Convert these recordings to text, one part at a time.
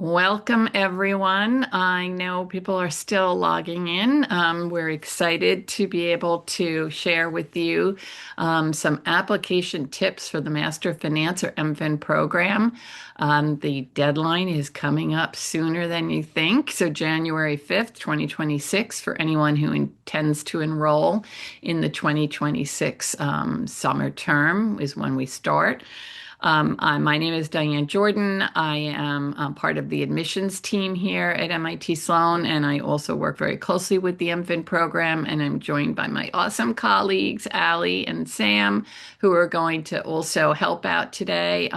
Welcome, everyone. I know people are still logging in. We're excited to be able to share with you some application tips for the Master of Finance or MFIn program. The deadline is coming up sooner than you think. So, January 5th, 2026, for anyone who intends to enroll in the 2026 summer term, is when we start. My name is Diane Jordan. I am part of the admissions team here at MIT Sloan, and I also work very closely with the MFIn program. And I'm joined by my awesome colleagues, Allie and Sam, who are going to also help out today.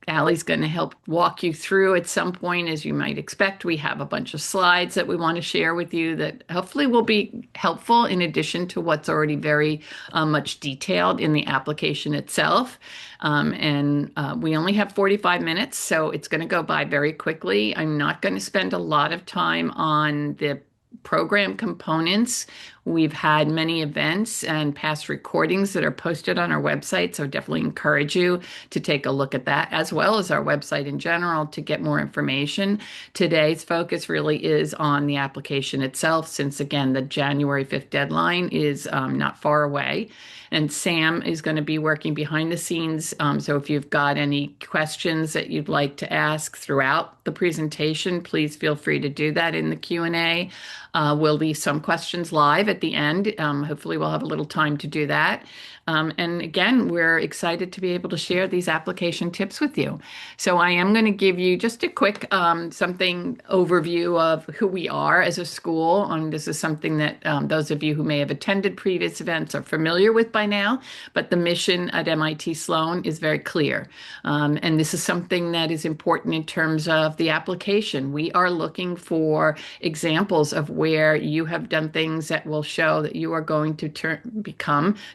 Allie's going to help walk you through at some point, as you might expect. We have a bunch of slides that we want to share with you that hopefully will be helpful in addition to what's already very much detailed in the application itself. We only have 45 minutes, so it's going to go by very quickly. I'm not going to spend a lot of time on the program components. We've had many events and past recordings that are posted on our website, so definitely encourage you to take a look at that, as well as our website in general, to get more information. Today's focus really is on the application itself, since again, the January 5th deadline is not far away. And Sam is going to be working behind the scenes. So if you've got any questions that you'd like to ask throughout the presentation, please feel free to do that in the Q&A. We'll leave some questions live at the end. Hopefully we'll have a little time to do that. And again, we're excited to be able to share these application tips with you. So I am going to give you just a quick something overview of who we are as a school. This is something that those of you who may have attended previous events are familiar with by now, but the mission at MIT Sloan is very clear. And this is something that is important in terms of the application. We are looking for examples of where you have done things that will show that you are going to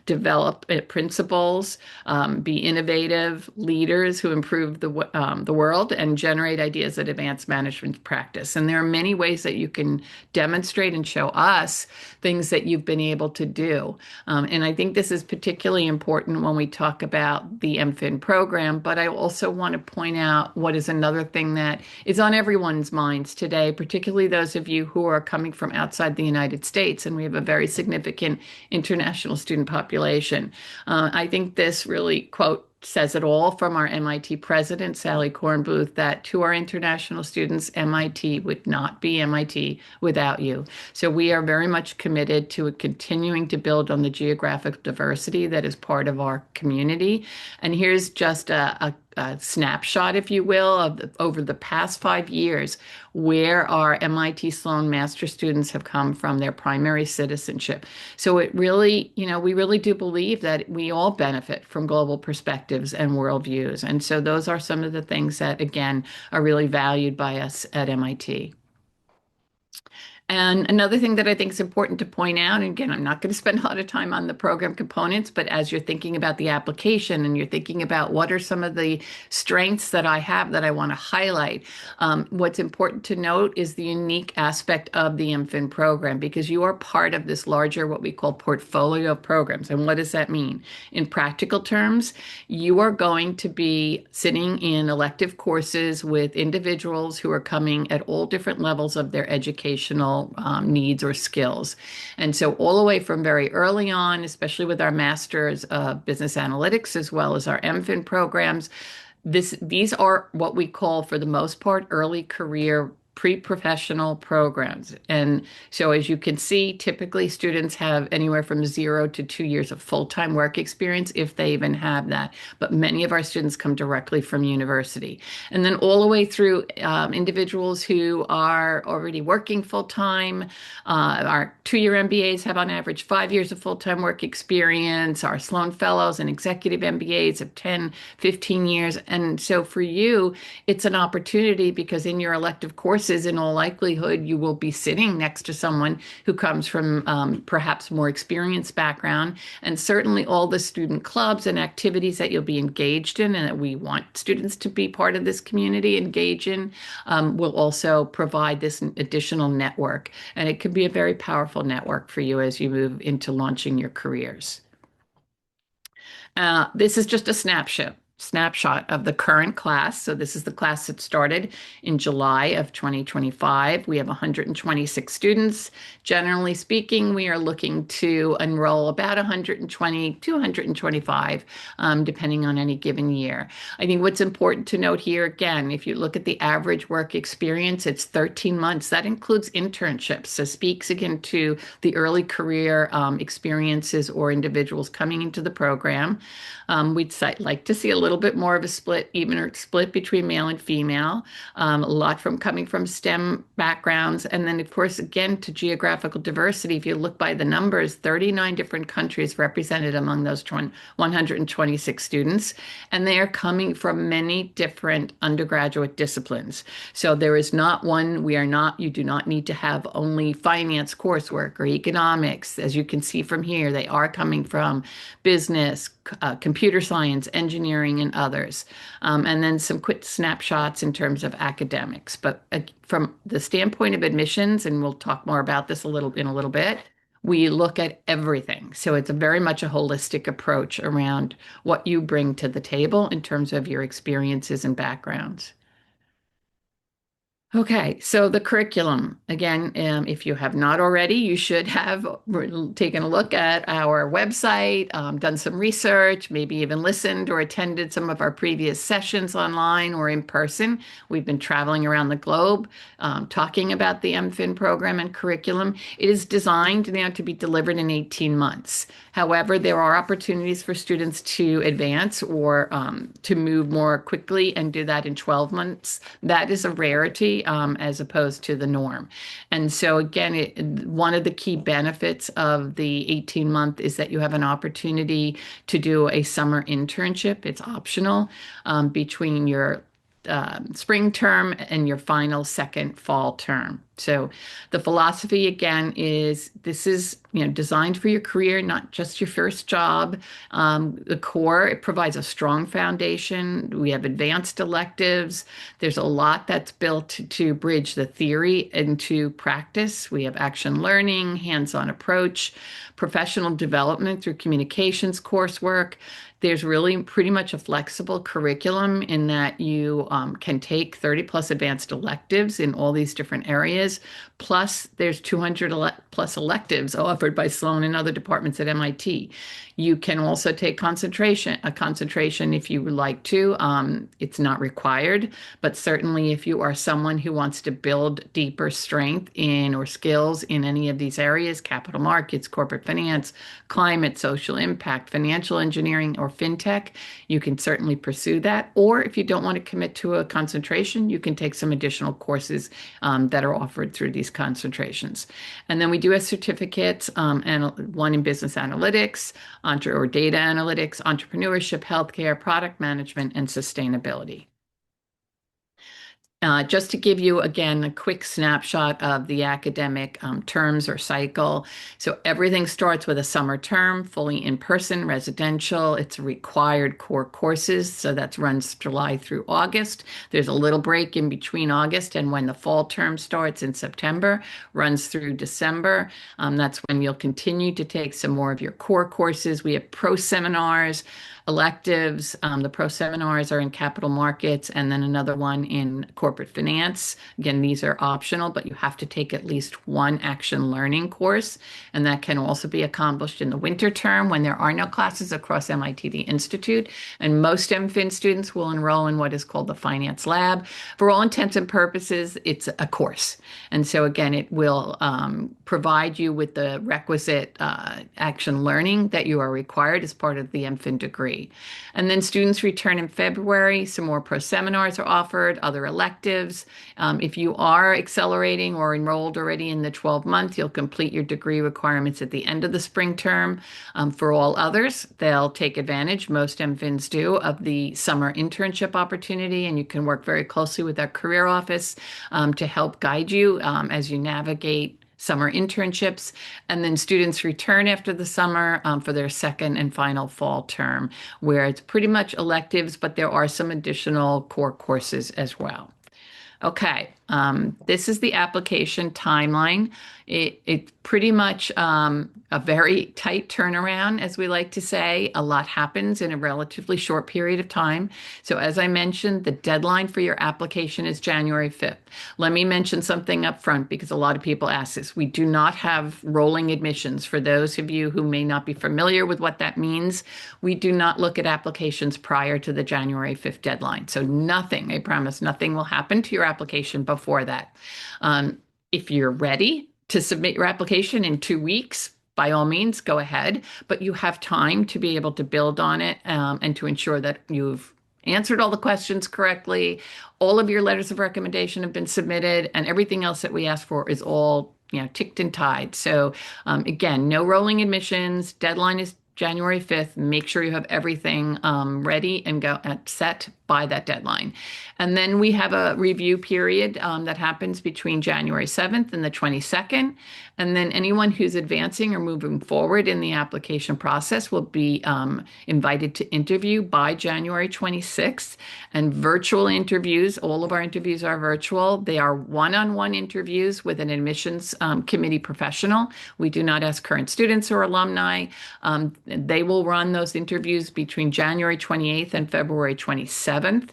develop principles, be innovative leaders who improve the world and generate ideas that advance management practice. And there are many ways that you can demonstrate and show us things that you've been able to do. And I think this is particularly important when we talk about the MFIN program, but I also want to point out what is another thing that is on everyone's minds today, particularly those of you who are coming from outside the United States, and we have a very significant international student population. I think this really, quote, says it all from our MIT president, Sally Kornbluth, that to our international students, MIT would not be MIT without you. So we are very much committed to continuing to build on the geographic diversity that is part of our community. And here's just a snapshot, if you will, of over the past 5 years, where our MIT Sloan master students have come from their primary citizenship. So it really, we really do believe that we all benefit from global perspectives and worldviews. And so those are some of the things that, again, are really valued by us at MIT. And another thing that I think is important to point out, and again, I'm not going to spend a lot of time on the program components, but as you're thinking about the application and you're thinking about what are some of the strengths that I have that I want to highlight, what's important to note is the unique aspect of the MFIN program, because you are part of this larger, what we call portfolio of programs. And what does that mean? In practical terms, you are going to be sitting in elective courses with individuals who are coming at all different levels of their educational needs or skills. And so all the way from very early on, especially with our Masters of Business Analytics, as well as our MFIN programs, these are what we call, for the most part, early career pre-professional programs. And so as you can see, typically students have anywhere from 0 to 2 years of full-time work experience, if they even have that. But many of our students come directly from university. And then all the way through individuals who are already working full-time. Our 2-year MBAs have on average 5 years of full-time work experience. Our Sloan Fellows and Executive MBAs have 10, 15 years. And so for you, it's an opportunity, because in your elective courses, in all likelihood, you will be sitting next to someone who comes from perhaps more experienced background. And certainly all the student clubs and activities that you'll be engaged in, and that we want students to be part of this community, engage in, will also provide this additional network. And it can be a very powerful network for you as you move into launching your careers. This is just a snapshot snapshot of the current class. So this is the class that started in July of 2025. We have 126 students. Generally speaking, we are looking to enroll about 120 to 125, depending on any given year. I think what's important to note here, again, if you look at the average work experience, it's 13 months. That includes internships. So speaks again to the early career experiences or individuals coming into the program. We'd like to see a little bit more of a split, even or split between male and female, a lot from coming from STEM backgrounds. And then, of course, again, to geographical diversity, if you look by the numbers, 39 different countries represented among those 126 students, and they are coming from many different undergraduate disciplines. So there is not one, you do not need to have only finance coursework or economics. As you can see from here, they are coming from business, computer science, engineering, and others. And then some quick snapshots in terms of academics. But from the standpoint of admissions, and we'll talk more about this in a little bit, we look at everything. So it's very much a holistic approach around what you bring to the table in terms of your experiences and backgrounds. Okay, so the curriculum, again, if you have not already, you should have taken a look at our website, done some research, maybe even listened or attended some of our previous sessions online or in person. We've been traveling around the globe, talking about the MFIn program and curriculum. It is designed now to be delivered in 18 months. However, there are opportunities for students to advance or to move more quickly and do that in 12 months. That is a rarity as opposed to the norm. And so, again, one of the key benefits of the 18-month is that you have an opportunity to do a summer internship. It's optional between your spring term and your final second fall term. So the philosophy again is this is designed for your career, not just your first job. The core, it provides a strong foundation. We have advanced electives. There's a lot that's built to bridge the theory into practice. We have action learning, hands-on approach, professional development through communications coursework. There's really pretty much a flexible curriculum in that you can take 30 plus advanced electives in all these different areas. Plus, there's 200 plus electives offered by Sloan and other departments at MIT. You can also take a concentration if you would like to. It's not required, but certainly if you are someone who wants to build deeper strength in or skills in any of these areas, capital markets, corporate finance, climate, social impact, financial engineering, or fintech, you can certainly pursue that. Or if you don't want to commit to a concentration, you can take some additional courses that are offered through these concentrations. And then we do have certificates, and one in business analytics, or data analytics, entrepreneurship, healthcare, product management, and sustainability. Just to give you, again, a quick snapshot of the academic terms or cycle. So everything starts with a summer term, fully in-person, residential. It's required core courses, so that runs July through August. There's a little break in between August and when the fall term starts in September, runs through December. That's when you'll continue to take some more of your core courses. We have pro seminars, electives. The pro seminars are in capital markets, and then another one in corporate finance. Again, these are optional, but you have to take at least one action learning course, and that can also be accomplished in the winter term when there are no classes across MIT the Institute. And most MFIn students will enroll in what is called the Finance Lab. For all intents and purposes, it's a course. And so again, it will provide you with the requisite action learning that you are required as part of the MFIn degree. And then students return in February. Some more pro seminars are offered, other electives. If you are accelerating or enrolled already in the 12-month, you'll complete your degree requirements at the end of the spring term. For all others, they'll take advantage, most MFINs do, of the summer internship opportunity, and you can work very closely with our career office to help guide you as you navigate summer internships, and then students return after the summer for their second and final fall term, where it's pretty much electives, but there are some additional core courses as well. Okay, this is the application timeline. It's pretty much a very tight turnaround, as we like to say. A lot happens in a relatively short period of time. So, as I mentioned, the deadline for your application is January 5th. Let me mention something up front because a lot of people ask this. We do not have rolling admissions. For those of you who may not be familiar with what that means, we do not look at applications prior to the January 5th deadline. So, nothing, I promise, nothing will happen to your application before that. Um, if you're ready to submit your application in 2 weeks, by all means, go ahead, but you have time to be able to build on it and to ensure that you've answered all the questions correctly, all of your letters of recommendation have been submitted, and everything else that we ask for is all ticked and tied. So again, no rolling admissions. Deadline is January 5th. Make sure you have everything ready and go set by that deadline. And then we have a review period that happens between January 7th and the 22nd. And then anyone who's advancing or moving forward in the application process will be invited to interview by January 26th. And virtual interviews, all of our interviews are virtual. They are one-on-one interviews with an admissions committee professional. We do not ask current students or alumni. They will run those interviews between January 28th and February 27th.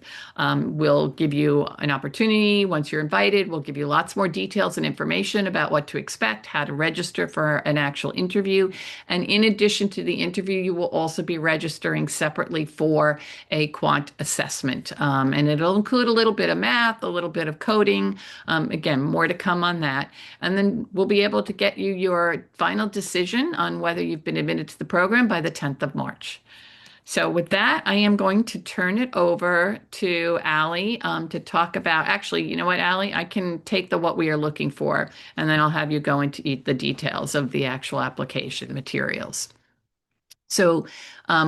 We'll give you an opportunity once you're invited. We'll give you lots more details and information about what to expect, how to register for an actual interview. And in addition to the interview, you will also be registering separately for a quant assessment. And it'll include a little bit of math, a little bit of coding. Again, more to come on that. And then we'll be able to get you your final decision on whether you've been admitted to the program by the 10th of March. So with that, I am going to turn it over to Allie to talk about, actually, you know what, Allie, I can take the what we are looking for, and then I'll have you go into the details of the actual application materials. So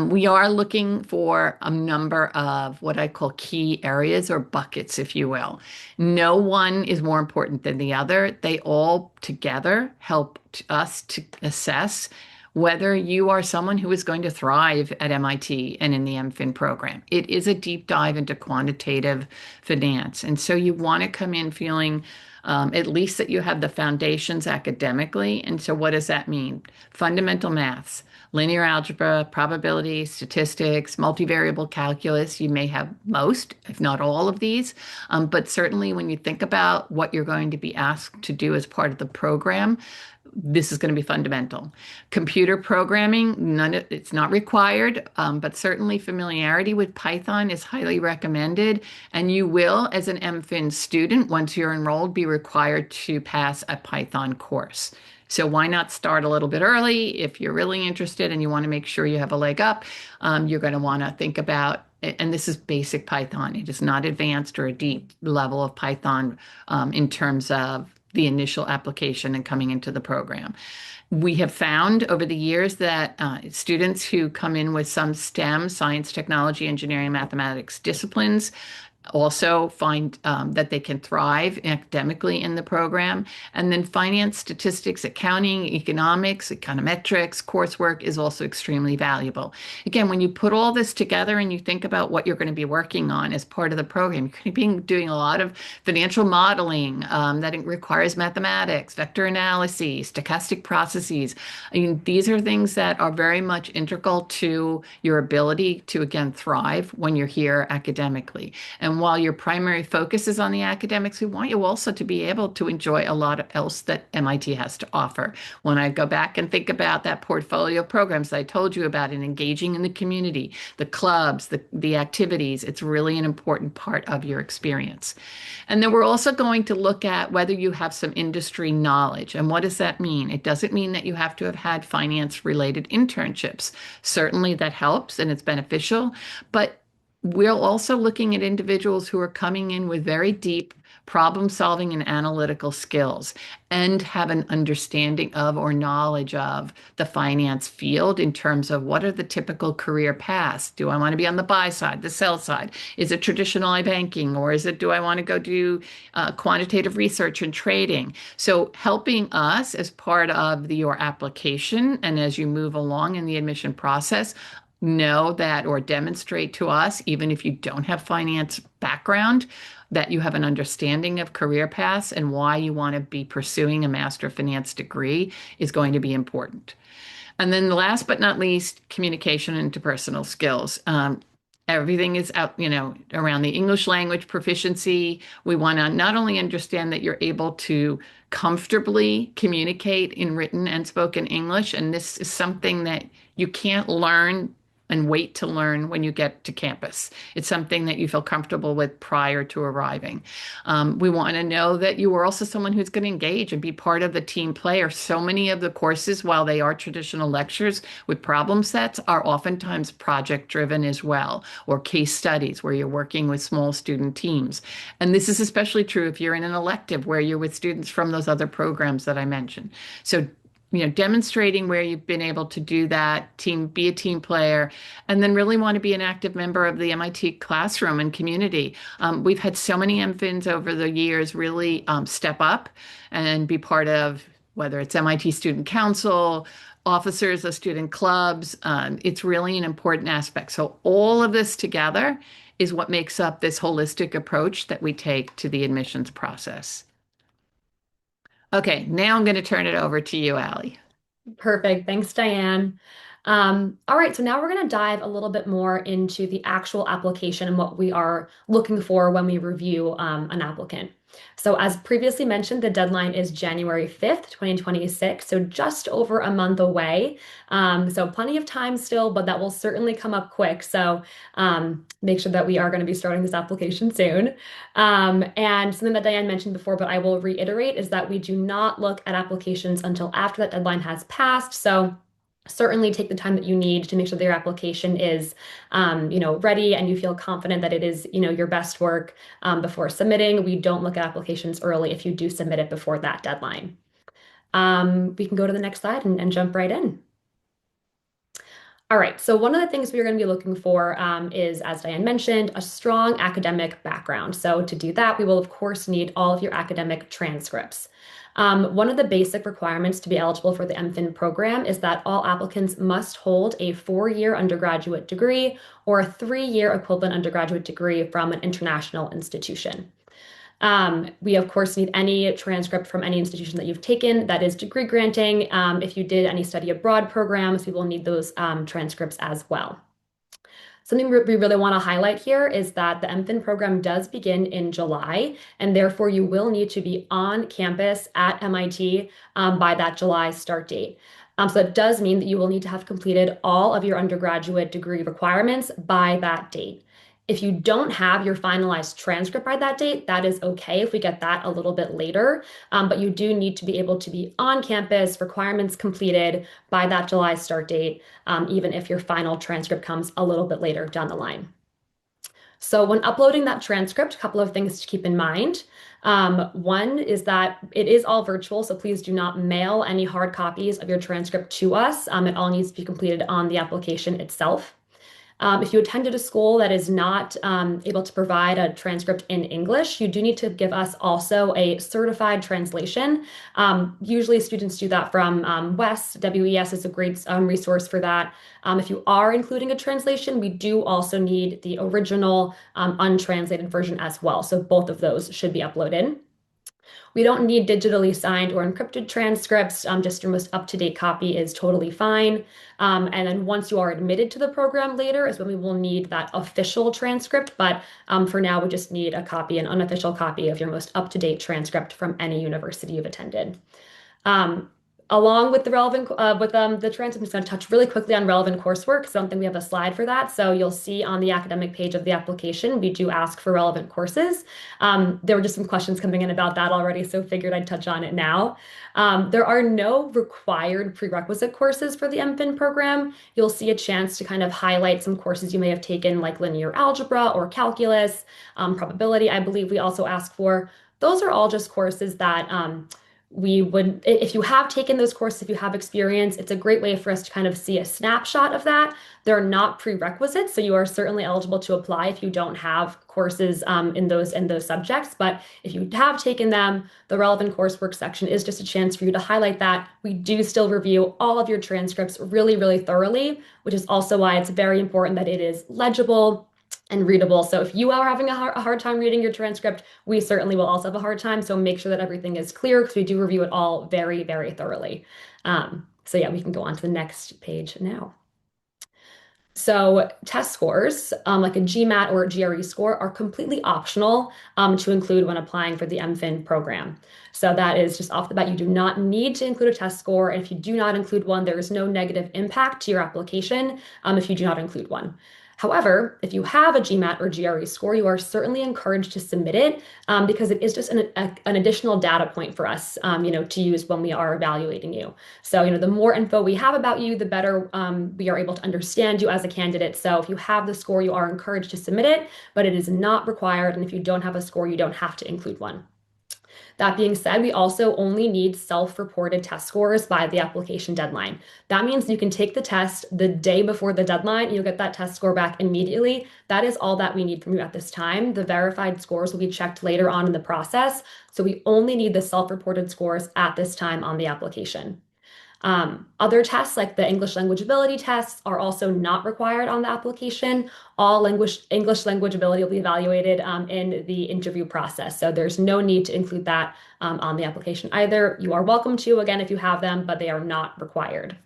we are looking for a number of what I call key areas or buckets, if you will. No one is more important than the other. They all together help us to assess whether you are someone who is going to thrive at MIT and in the MFIn program. It is a deep dive into quantitative finance. And so you want to come in feeling at least that you have the foundations academically. And so what does that mean? Fundamental maths, linear algebra, probability, statistics, multivariable calculus. You may have most, if not all of these. But certainly when you think about what you're going to be asked to do as part of the program, this is going to be fundamental. Computer programming, it's not required, but certainly familiarity with Python is highly recommended. And you will, as an MFIN student, once you're enrolled, be required to pass a Python course. So why not start a little bit early? If you're really interested and you want to make sure you have a leg up, you're going to want to think about, and this is basic Python. It is not advanced or a deep level of Python in terms of the initial application and coming into the program. We have found over the years that students who come in with some STEM, science, technology, engineering, mathematics disciplines also find that they can thrive academically in the program. And then finance, statistics, accounting, economics, econometrics, coursework is also extremely valuable. Again, when you put all this together and you think about what you're going to be working on as part of the program, you're going to be doing a lot of financial modeling that requires mathematics, vector analysis, stochastic processes. I mean, these are things that are very much integral to your ability to, again, thrive when you're here academically. And while your primary focus is on the academics, we want you also to be able to enjoy a lot else that MIT has to offer. When I go back and think about that portfolio of programs that I told you about and engaging in the community, the clubs, the activities, it's really an important part of your experience. And then we're also going to look at whether you have some industry knowledge. And what does that mean? It doesn't mean that you have to have had finance-related internships. Certainly that helps and it's beneficial, but we're also looking at individuals who are coming in with very deep problem solving and analytical skills and have an understanding of or knowledge of the finance field in terms of what are the typical career paths. Do I want to be on the buy side, the sell side? Is it traditional banking, or do I want to go do quantitative research and trading? So helping us as part of your application and as you move along in the admission process, know that or demonstrate to us, even if you don't have finance background, that you have an understanding of career paths and why you want to be pursuing a Master of Finance degree is going to be important. And then last but not least, communication and interpersonal skills. Everything is out, around the English language proficiency. We want to not only understand that you're able to comfortably communicate in written and spoken English, and this is something that you can't learn and wait to learn when you get to campus. It's something that you feel comfortable with prior to arriving. We want to know that you are also someone who's going to engage and be part of the team player. So many of the courses, while they are traditional lectures with problem sets, are oftentimes project driven as well, or case studies where you're working with small student teams. And this is especially true if you're in an elective where you're with students from those other programs that I mentioned. So demonstrating where you've been able to do that, be a team player, and then really want to be an active member of the MIT classroom and community. We've had so many MFINs over the years really step up and be part of whether it's MIT Student Council, officers of student clubs. It's really an important aspect. So all of this together is what makes up this holistic approach that we take to the admissions process. Okay, now I'm going to turn it over to you, Allie. Perfect. Thanks, Diane. All right, so now we're going to dive a little bit more into the actual application and what we are looking for when we review an applicant. So as previously mentioned, the deadline is January 5th, 2026, so just over a month away. So plenty of time still, but that will certainly come up quick. So make sure that we are going to be starting this application soon. And something that Diane mentioned before, but I will reiterate, is that we do not look at applications until after that deadline has passed. So certainly take the time that you need to make sure that your application is, ready and you feel confident that it is, your best work before submitting. We don't look at applications early if you do submit it before that deadline. We can go to the next slide and jump right in. All right, so one of the things we're going to be looking for is, as Diane mentioned, a strong academic background. So to do that, we will, of course, need all of your academic transcripts. One of the basic requirements to be eligible for the MFIN program is that all applicants must hold a 4-year undergraduate degree or a 3-year equivalent undergraduate degree from an international institution. We, of course, need any transcript from any institution that you've taken that is degree granting. If you did any study abroad programs, we will need those transcripts as well. Something we really want to highlight here is that the MFIN program does begin in July, and therefore you will need to be on campus at MIT by that July start date. So that does mean that you will need to have completed all of your undergraduate degree requirements by that date. If you don't have your finalized transcript by that date, that is okay if we get that a little bit later, but you do need to be able to be on campus, requirements completed by that July start date, even if your final transcript comes a little bit later down the line. So when uploading that transcript, a couple of things to keep in mind. One is that it is all virtual, so please do not mail any hard copies of your transcript to us. It all needs to be completed on the application itself. If you attended a school that is not able to provide a transcript in English, you do need to give us also a certified translation. Usually students do that from WES. WES is a great resource for that. If you are including a translation, we do also need the original untranslated version as well. So both of those should be uploaded. We don't need digitally signed or encrypted transcripts. Just your most up-to-date copy is totally fine. And then once you are admitted to the program later is when we will need that official transcript. But for now, we just need a copy, an unofficial copy of your most up-to-date transcript from any university you've attended. Along with the relevant the transcript, I'm just going to touch really quickly on relevant coursework. So I don't think we have a slide for that. So you'll see on the academic page of the application, we do ask for relevant courses. There were just some questions coming in about that already, so figured I'd touch on it now. There are no required prerequisite courses for the MFIN program. You'll see a chance to kind of highlight some courses you may have taken, like linear algebra or calculus, probability, I believe we also ask for. Those are all just courses that if you have taken those courses, if you have experience, it's a great way for us to kind of see a snapshot of that. They're not prerequisites, so you are certainly eligible to apply if you don't have courses in those subjects. But if you have taken them, the relevant coursework section is just a chance for you to highlight that. We do still review all of your transcripts really, really thoroughly, which is also why it's very important that it is legible and readable. So if you are having a hard time reading your transcript, we certainly will also have a hard time. So make sure that everything is clear because we do review it all very, very thoroughly. So yeah, we can go on to the next page now. So test scores, like a GMAT or a GRE score, are completely optional to include when applying for the MFIN program. So that is just off the bat, you do not need to include a test score. And if you do not include one, there is no negative impact to your application if you do not include one. However, if you have a GMAT or GRE score, you are certainly encouraged to submit it because it is just an additional data point for us, to use when we are evaluating you. So, the more info we have about you, the better we are able to understand you as a candidate. So if you have the score, you are encouraged to submit it, but it is not required. And if you don't have a score, you don't have to include one. That being said, we also only need self-reported test scores by the application deadline. That means you can take the test the day before the deadline, and you'll get that test score back immediately. That is all that we need from you at this time. The verified scores will be checked later on in the process. So we only need the self-reported scores at this time on the application. Other tests like the English language ability tests are also not required on the application. All English language ability will be evaluated in the interview process. So there's no need to include that on the application either. You are welcome to, again, if you have them, but they are not required.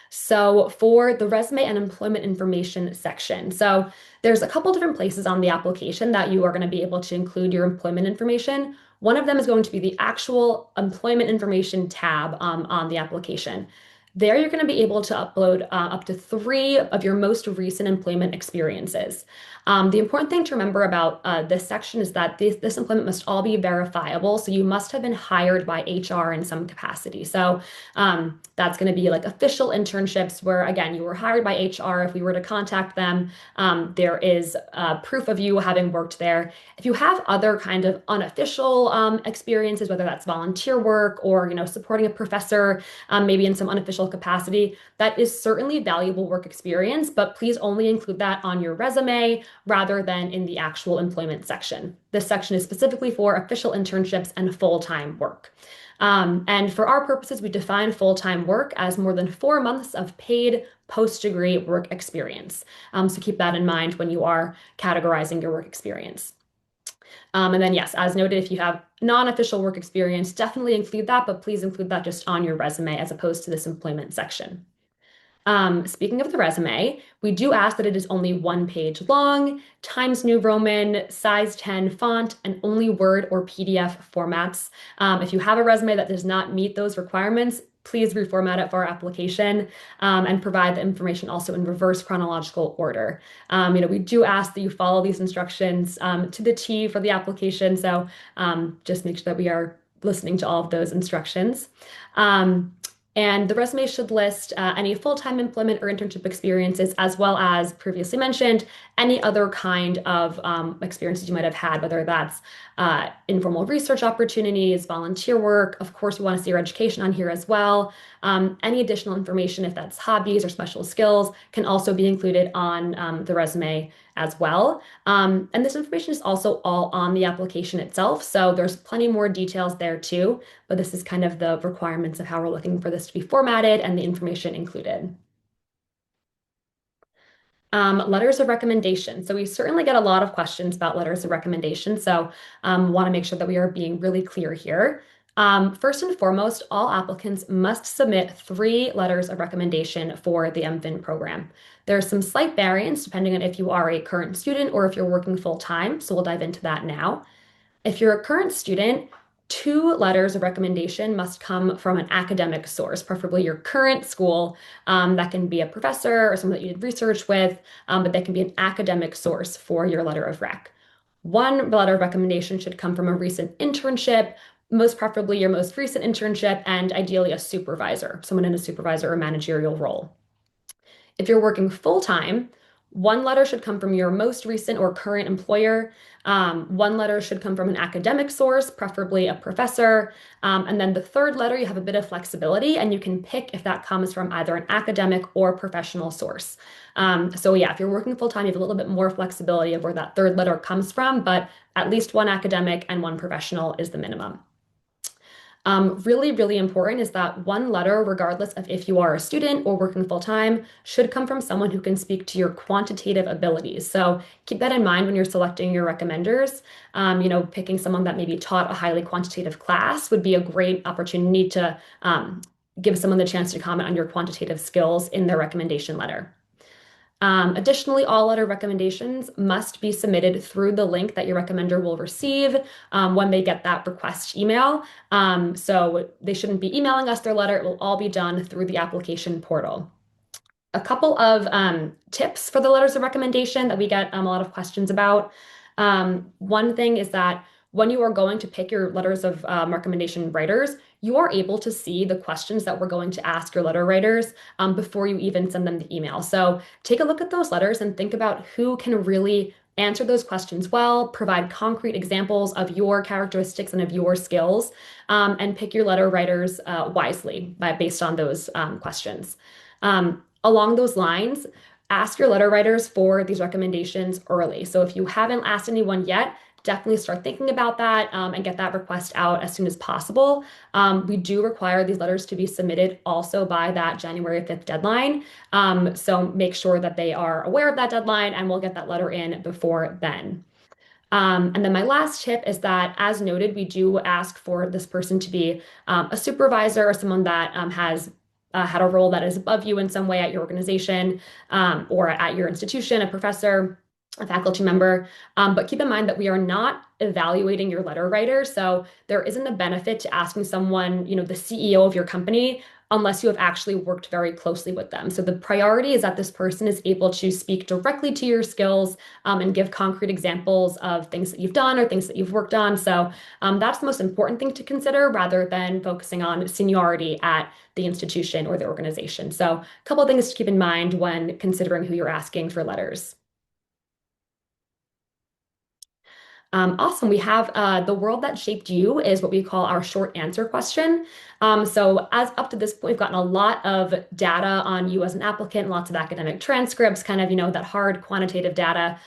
So for the resume and employment information section, so there's a couple different places on the application that you are going to be able to include your employment information. One of them is going to be the actual employment information tab on the application. There, you're going to be able to upload up to 3 of your most recent employment experiences. The important thing to remember about this section is that this employment must all be verifiable. So you must have been hired by HR in some capacity. So that's going to be like official internships where, again, you were hired by HR. If we were to contact them, there is proof of you having worked there. If you have other kind of unofficial experiences, whether that's volunteer work or, supporting a professor, maybe in some unofficial capacity, that is certainly valuable work experience, but please only include that on your resume rather than in the actual employment section. This section is specifically for official internships and full-time work. And for our purposes, we define full-time work as more than 4 months of paid post-degree work experience. So keep that in mind when you are categorizing your work experience. And then, yes, as noted, if you have non-official work experience, definitely include that, but please include that just on your resume as opposed to this employment section. Speaking of the resume, we do ask that it is only 1 page long, Times New Roman, size 10 font, and only Word or PDF formats. If you have a resume that does not meet those requirements, please reformat it for our application and provide the information also in reverse chronological order. We do ask that you follow these instructions to the T for the application. So just make sure that we are listening to all of those instructions. And the resume should list any full-time employment or internship experiences, as well as previously mentioned, any other kind of experiences you might have had, whether that's informal research opportunities, volunteer work. Of course, we want to see your education on here as well. Any additional information, if that's hobbies or special skills, can also be included on the resume as well. And this information is also all on the application itself. So there's plenty more details there too, but this is kind of the requirements of how we're looking for this to be formatted and the information included. Letters of recommendation. So we certainly get a lot of questions about letters of recommendation. So want to make sure that we are being really clear here. First and foremost, all applicants must submit 3 letters of recommendation for the MFIN program. There's some slight variance depending on if you are a current student or if you're working full time. So we'll dive into that now. If you're a current student, 2 letters of recommendation must come from an academic source, preferably your current school. That can be a professor or someone that you did research with, but that can be an academic source for your letter of rec. 1 letter of recommendation should come from a recent internship, most preferably your most recent internship, and ideally a supervisor, someone in a supervisor or managerial role. If you're working full-time, One letter should come from your most recent or current employer. One letter should come from an academic source, preferably a professor. And then the third letter, you have a bit of flexibility, and you can pick if that comes from either an academic or professional source. So yeah, if you're working full time, you have a little bit more flexibility of where that third letter comes from, but at least one academic and one professional is the minimum. Really, really important is that one letter, regardless of if you are a student or working full time, should come from someone who can speak to your quantitative abilities. So keep that in mind when you're selecting your recommenders. Picking someone that maybe taught a highly quantitative class would be a great opportunity to give someone the chance to comment on your quantitative skills in their recommendation letter. Additionally, all letter recommendations must be submitted through the link that your recommender will receive when they get that request email. So they shouldn't be emailing us their letter. It will all be done through the application portal. A couple of tips for the letters of recommendation that we get a lot of questions about. One thing is that when you are going to pick your letters of recommendation writers, you are able to see the questions that we're going to ask your letter writers before you even send them the email. So take a look at those letters and think about who can really answer those questions well, provide concrete examples of your characteristics and of your skills, and pick your letter writers wisely based on those questions. Along those lines, ask your letter writers for these recommendations early. So if you haven't asked anyone yet, definitely start thinking about that and get that request out as soon as possible. We do require these letters to be submitted also by that January 5th deadline. So make sure that they are aware of that deadline and we'll get that letter in before then. And then my last tip is that, as noted, we do ask for this person to be a supervisor or someone that has had a role that is above you in some way at your organization or at your institution, a professor, a faculty member. But keep in mind that we are not evaluating your letter writer. So there isn't a benefit to asking someone, the CEO of your company, unless you have actually worked very closely with them. So the priority is that this person is able to speak directly to your skills and give concrete examples of things that you've done or things that you've worked on. So that's the most important thing to consider rather than focusing on seniority at the institution or the organization. So a couple of things to keep in mind when considering who you're asking for letters. Awesome. We have the world that shaped you is what we call our short answer question. So as up to this point, we've gotten a lot of data on you as an applicant, lots of academic transcripts, kind of, that hard quantitative data.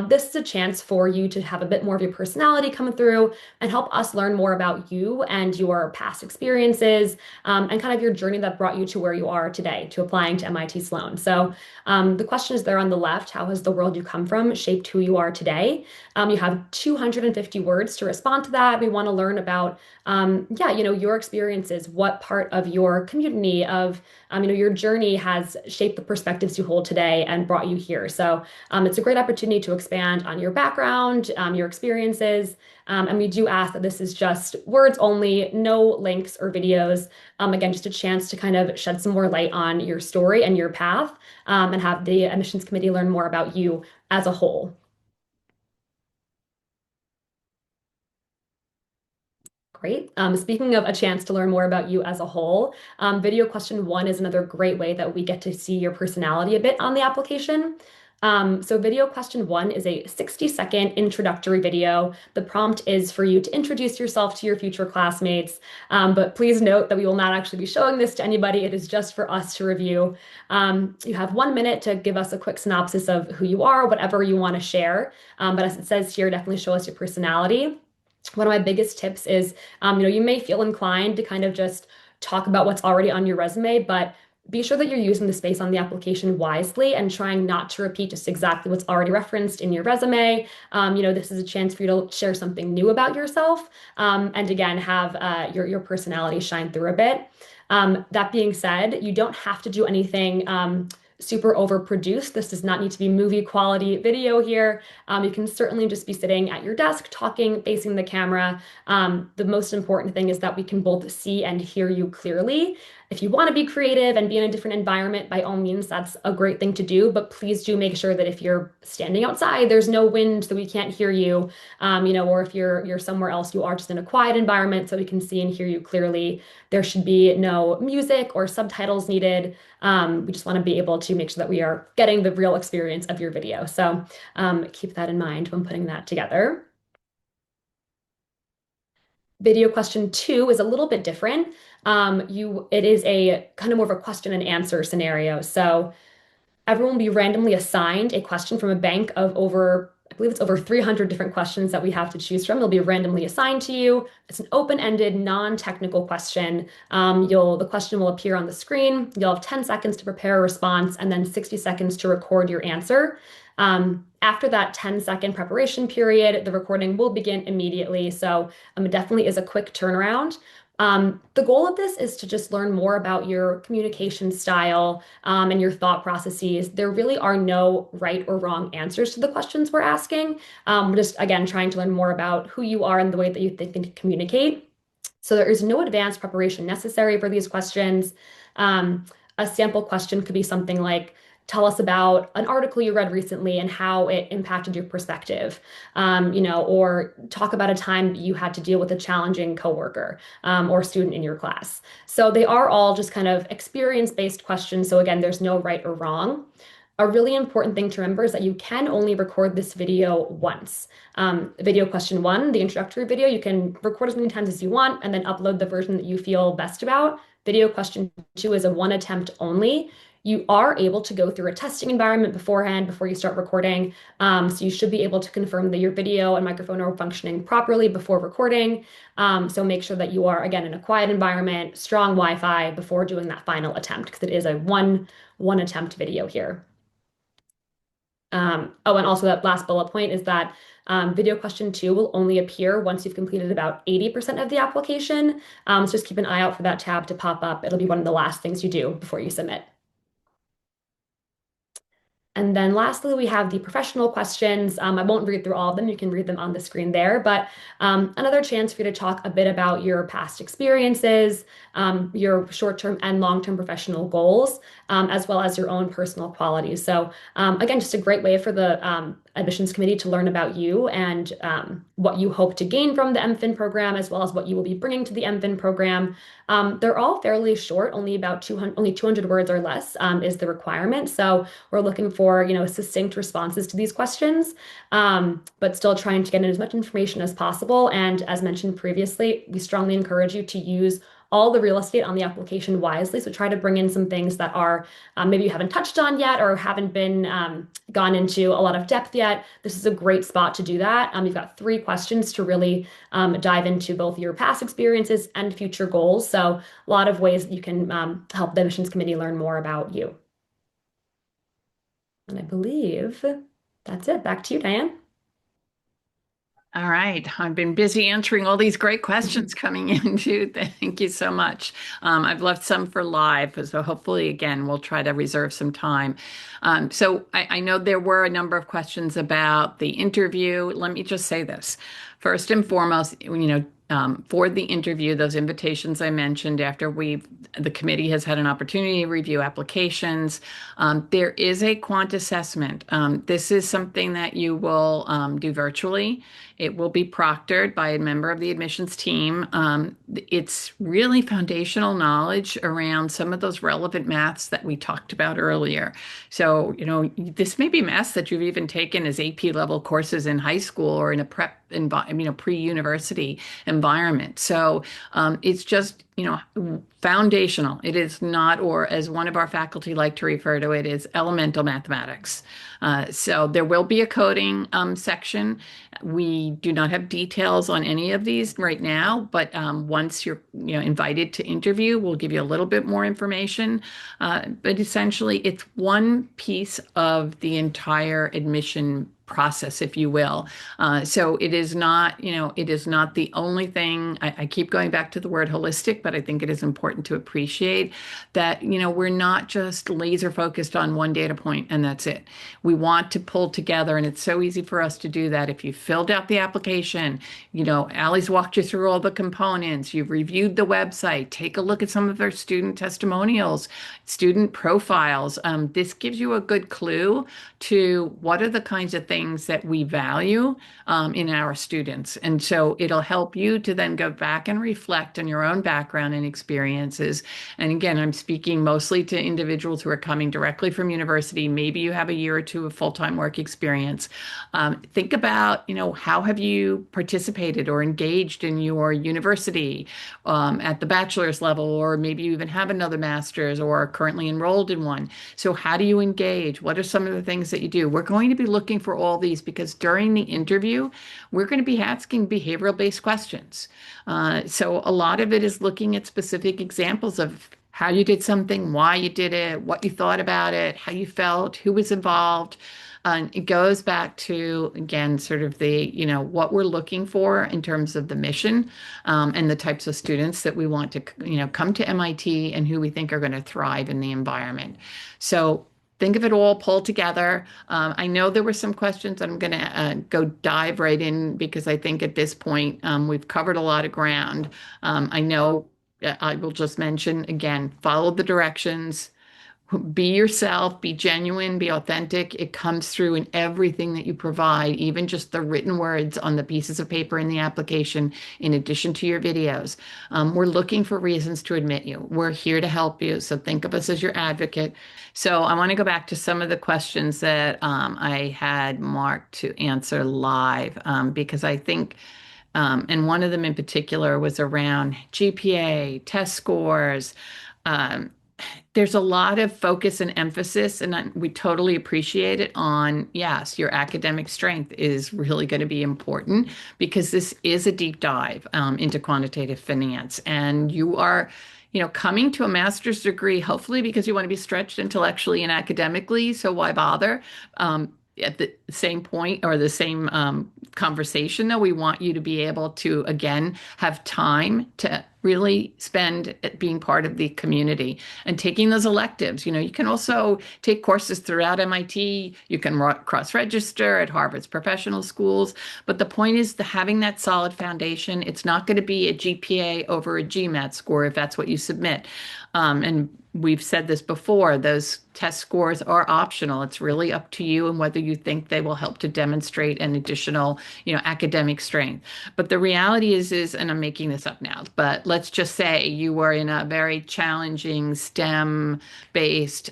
This is a chance for you to have a bit more of your personality come through and help us learn more about you and your past experiences and kind of your journey that brought you to where you are today, to applying to MIT Sloan. So the question is there on the left, how has the world you come from shaped who you are today? You have 250 words to respond to that. We want to learn about, your experiences, what part of your community, of, your journey has shaped the perspectives you hold today and brought you here. So it's a great opportunity to expand on your background, your experiences. And we do ask that this is just words only, no links or videos. Again, just a chance to kind of shed some more light on your story and your path and have the admissions committee learn more about you as a whole. Great. Speaking of a chance to learn more about you as a whole, video question one is another great way that we get to see your personality a bit on the application. So video question one is a 60-second introductory video. The prompt is for you to introduce yourself to your future classmates, but please note that we will not actually be showing this to anybody. It is just for us to review. You have 1 minute to give us a quick synopsis of who you are, whatever you want to share. But as it says here, definitely show us your personality. One of my biggest tips is, you may feel inclined to kind of just talk about what's already on your resume, but be sure that you're using the space on the application wisely and trying not to repeat just exactly what's already referenced in your resume. This is a chance for you to share something new about yourself, and again, have your personality shine through a bit. That being said, you don't have to do anything super overproduced. This does not need to be movie quality video here. You can certainly just be sitting at your desk, talking, facing the camera. The most important thing is that we can both see and hear you clearly. If you want to be creative and be in a different environment, by all means, that's a great thing to do. But please do make sure that if you're standing outside, there's no wind so we can't hear you, or if you're somewhere else, you are just in a quiet environment so we can see and hear you clearly. There should be no music or subtitles needed. We just want to be able to make sure that we are getting the real experience of your video. So keep that in mind when putting that together. Video question two is a little bit different. It is a kind of more of a question and answer scenario. So everyone will be randomly assigned a question from a bank of over, I believe it's over 300 different questions that we have to choose from. They'll be randomly assigned to you. It's an open-ended, non-technical question. The question will appear on the screen. You'll have 10 seconds to prepare a response and then 60 seconds to record your answer. After that 10-second preparation period, the recording will begin immediately. So it definitely is a quick turnaround. The goal of this is to just learn more about your communication style and your thought processes. There really are no right or wrong answers to the questions we're asking. We're just, again, trying to learn more about who you are and the way that you think and communicate. So there is no advanced preparation necessary for these questions. A sample question could be something like, tell us about an article you read recently and how it impacted your perspective, or talk about a time you had to deal with a challenging coworker or student in your class. So they are all just kind of experience-based questions. So again, there's no right or wrong. A really important thing to remember is that you can only record this video once. Video question one, the introductory video, you can record as many times as you want and then upload the version that you feel best about. Video question two is a one attempt only. You are able to go through a testing environment beforehand before you start recording. So you should be able to confirm that your video and microphone are functioning properly before recording. So make sure that you are, again, in a quiet environment, strong Wi-Fi before doing that final attempt, because it is a one attempt video here. And also that last bullet point is that video question two will only appear once you've completed about 80% of the application. So just keep an eye out for that tab to pop up. It'll be one of the last things you do before you submit. And then lastly, we have the professional questions. I won't read through all of them. You can read them on the screen there, but another chance for you to talk a bit about your past experiences, your short-term and long-term professional goals, as well as your own personal qualities. So again, just a great way for the admissions committee to learn about you and what you hope to gain from the MFIn program, as well as what you will be bringing to the MFIn program. They're all fairly short, only 200 words or less is the requirement. So we're looking for, succinct responses to these questions, but still trying to get in as much information as possible. And as mentioned previously, we strongly encourage you to use all the real estate on the application wisely. So try to bring in some things that are maybe you haven't touched on yet or haven't been gone into a lot of depth yet. This is a great spot to do that. You've got 3 questions to really dive into both your past experiences and future goals. So a lot of ways that you can help the admissions committee learn more about you. And I believe that's it. Back to you, Diane. All right. I've been busy answering all these great questions coming in too. Thank you so much. I've left some for live, so hopefully, again, we'll try to reserve some time. So I know there were a number of questions about the interview. Let me just say this. First and foremost, for the interview, those invitations I mentioned after the committee has had an opportunity to review applications, there is a quant assessment. This is something that you will do virtually. It will be proctored by a member of the admissions team. It's really foundational knowledge around some of those relevant maths that we talked about earlier. So, this may be maths that you've even taken as AP level courses in high school or in a pre-university environment. So it's just, foundational. It is not, or as one of our faculty like to refer to it, is elemental mathematics. So there will be a coding section. We do not have details on any of these right now, but once you're invited to interview, we'll give you a little bit more information. But essentially, it's one piece of the entire admission process, if you will. So it is not, it is not the only thing. I keep going back to the word holistic, but I think it is important to appreciate that, we're not just laser focused on one data point and that's it. We want to pull together, and it's so easy for us to do that. If you filled out the application, Allie's walked you through all the components, you've reviewed the website, take a look at some of their student testimonials, student profiles. This gives you a good clue to what are the kinds of things things that we value in our students. And so it'll help you to then go back and reflect on your own background and experiences. And again, I'm speaking mostly to individuals who are coming directly from university. Maybe you have a year or two of full-time work experience. Think about, how have you participated or engaged in your university at the bachelor's level, or maybe you even have another master's or are currently enrolled in one. So how do you engage? What are some of the things that you do? We're going to be looking for all these because during the interview, we're going to be asking behavioral-based questions. So a lot of it is looking at specific examples of how you did something, why you did it, what you thought about it, how you felt, who was involved. It goes back to, again, sort of what we're looking for in terms of the mission, and the types of students that we want to, come to MIT and who we think are going to thrive in the environment. So think of it all pulled together. I know there were some questions. I'm going to go dive right in because I think at this point we've covered a lot of ground. I know I will just mention again, follow the directions. Be yourself, be genuine, be authentic. It comes through in everything that you provide, even just the written words on the pieces of paper in the application, in addition to your videos. We're looking for reasons to admit you. We're here to help you. So think of us as your advocate. So I want to go back to some of the questions that I had marked to answer live, because I think, and one of them in particular was around GPA, test scores. Um, there's a lot of focus and emphasis, and we totally appreciate it on, yes, your academic strength is really going to be important because this is a deep dive into quantitative finance. And you are, coming to a master's degree, hopefully because you want to be stretched intellectually and academically. So why bother? At the same point or the same conversation, though, we want you to be able to, again, have time to really spend being part of the community and taking those electives. You can also take courses throughout MIT. You can cross-register at Harvard's professional schools. But the point is having that solid foundation. It's not going to be a GPA over a GMAT score if that's what you submit. And we've said this before, those test scores are optional. It's really up to you and whether you think they will help to demonstrate an additional, academic strength. But the reality is, and I'm making this up now, but let's just say you were in a very challenging STEM-based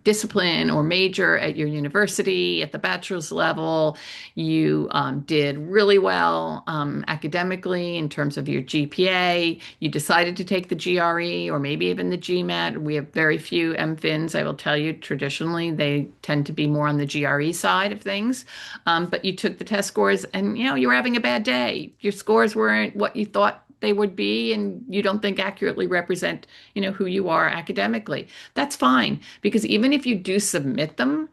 discipline or major at your university at the bachelor's level. You did really well academically in terms of your GPA. You decided to take the GRE or maybe even the GMAT. We have very few MFINs, I will tell you. Traditionally, they tend to be more on the GRE side of things. But you took the test scores and, you were having a bad day. Your scores weren't what you thought they would be, and you don't think accurately represent, who you are academically. That's fine, because even if you do submit them,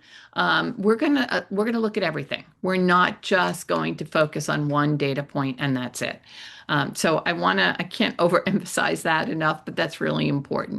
we're gonna look at everything. We're not just going to focus on one data point and that's it. So I can't overemphasize that enough, but that's really important.